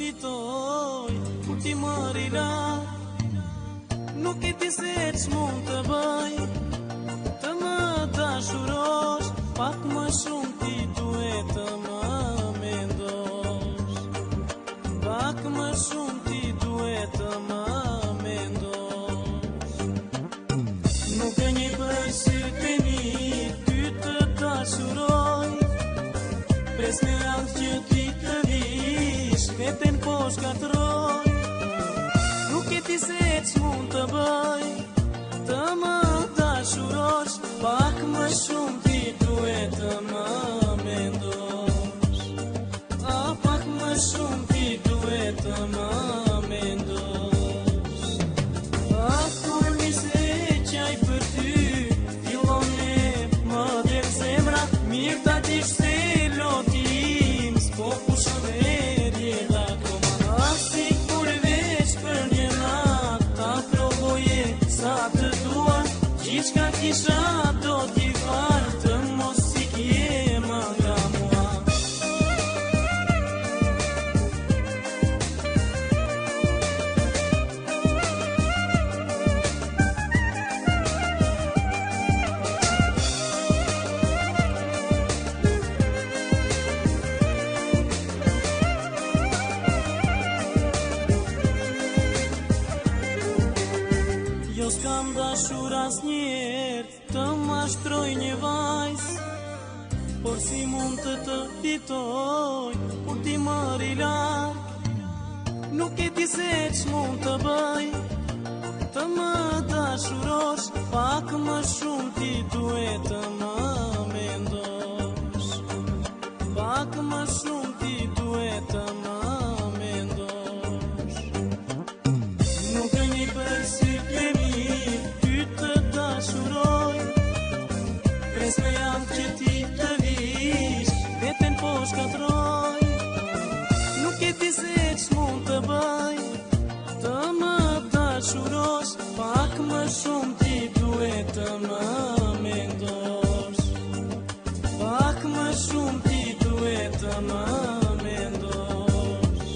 fitoj, kur ti më rilar. Nuk e di se ç'mund të bëj, të më dashurosh, pak më shumë ti duhet të më mendosh. Pak më shumë ti duhet të më mendosh. Nuk e një për sytë e mi, ty të dashuroj. Pres me radhë që ti të vish, veten po shkatroj. Nuk e ti se ç'mund të bëj, të më dashurosh, pak më shumë ti duhet të më mendosh. Pak më shumë ti duhet të më mendosh. Kur nise qaj për ty, fillon me më del zemra, mirë ta dish se lotim, s'po pushon erje akoma. Si kur veç për një nat, ta provoje sa të dua, gjithçka kisha do t'i fal, të mos i kje më nga mua. Jo s'kam dashur asnjëherë të mashtroj një vajzë, por si mund të fitoj, kur ti më rilar. Nuk e di se ç'mund të bëj, të më dashurosh, pak më shumë ti duhet të më mendosh. Pak më shumë ti duhet të më mendosh. Nuk e një për sytë e mi, ty të dashuroj. Pres me radhë që ti të vish, veten po shkatroj. Nuk e di se ç'mund të bëj, të më dashurosh, pak më shumë ti duhet të më mendosh. Pak më shumë ti duhet të më mendosh.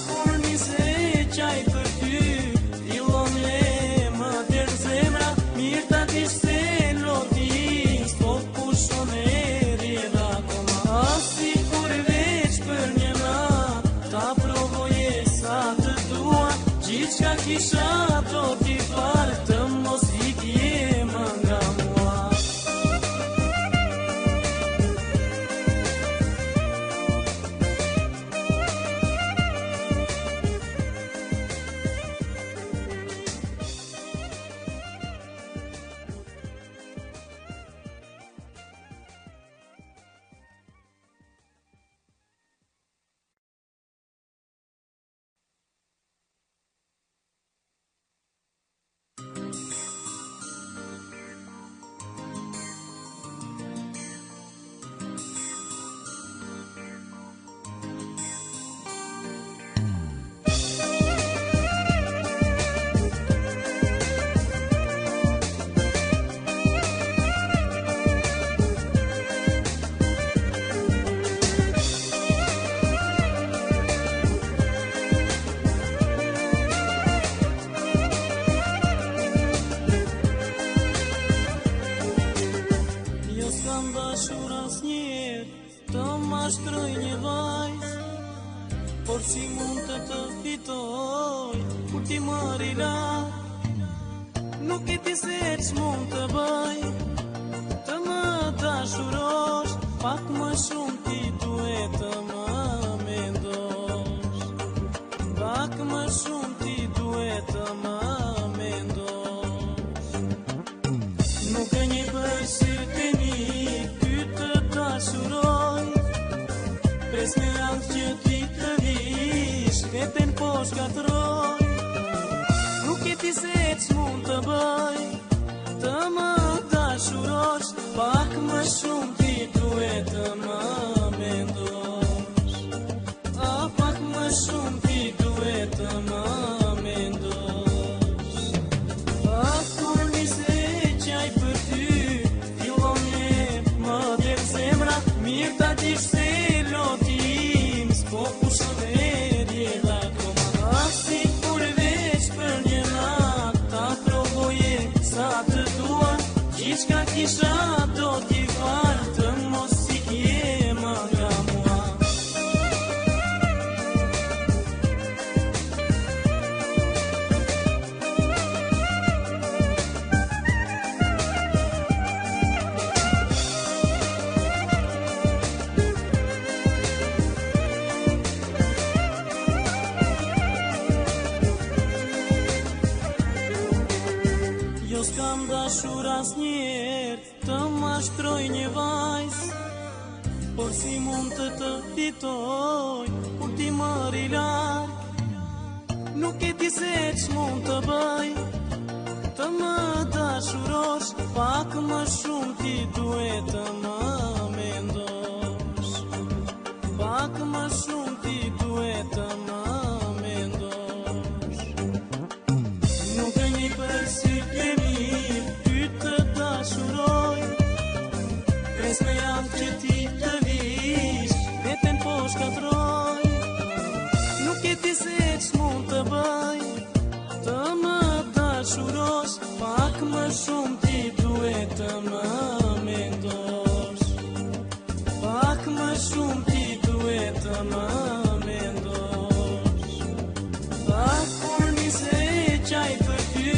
Kur nise qaj për ty, fillon me më del zemra, mirë ta dish se lotim, s'po pushon erje akoma. Si kur veç për një nat, ta provoje sa të dua, gjithçka kisha do t'i fal, të mos i kje më nga mua. Jo s'kam dashur asnjëherë të mashtroj një vajzë, por si mund të fitoj, kur ti më rilar. Nuk e di se ç'mund të bëj, të më dashurosh, pak më shumë ti duhet të më mendosh. Pak më shumë ti duhet të më mendosh. Nuk e një për sytë e mi, ty të dashuroj. Pres me radhë që ti të vish, veten po shkatroj. Nuk e di se ç'mund të bëj, të më dashurosh, pak më shumë ti duhet të më mendosh. Pak më shumë ti duhet të më mendosh. Kur nise qaj për ty, fillon me më del zemra, mirë ta dish se lotim, s'po push shumë herje dhe koma si kur veç për një natë ta provoje sa të dua gjithçka kisha do t'i falë të mos i kje më nga mua. Jo s'kam dashur asnjëherë të mashtroj një vajzë, por si mund të fitoj kur ti marri larg. Nuk e di se ç'mund të bëj, të më dashurosh, pak më shumë ti duhet të më mendosh. Pak më shumë ti duhet të më mendosh. Nuk e një përsytje ty të dashuroj, kres me javë që ti të vish, veten po shkatroj. Nuk e ti se ç'mund të bëj, të më dashurosh, pak më shumë ti duhet të më mendosh. Pak më shumë ti duhet të më mendosh. Pak kur nise qaj për ty,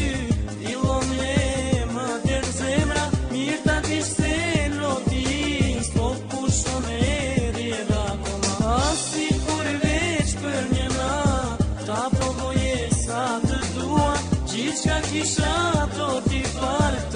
dillon e më der zemra, mirë ta dish se lotin s'po pushon herje dhe akoma si kur veç për një natë ta provoje sa të dua gjithçka kisha do t'i falë.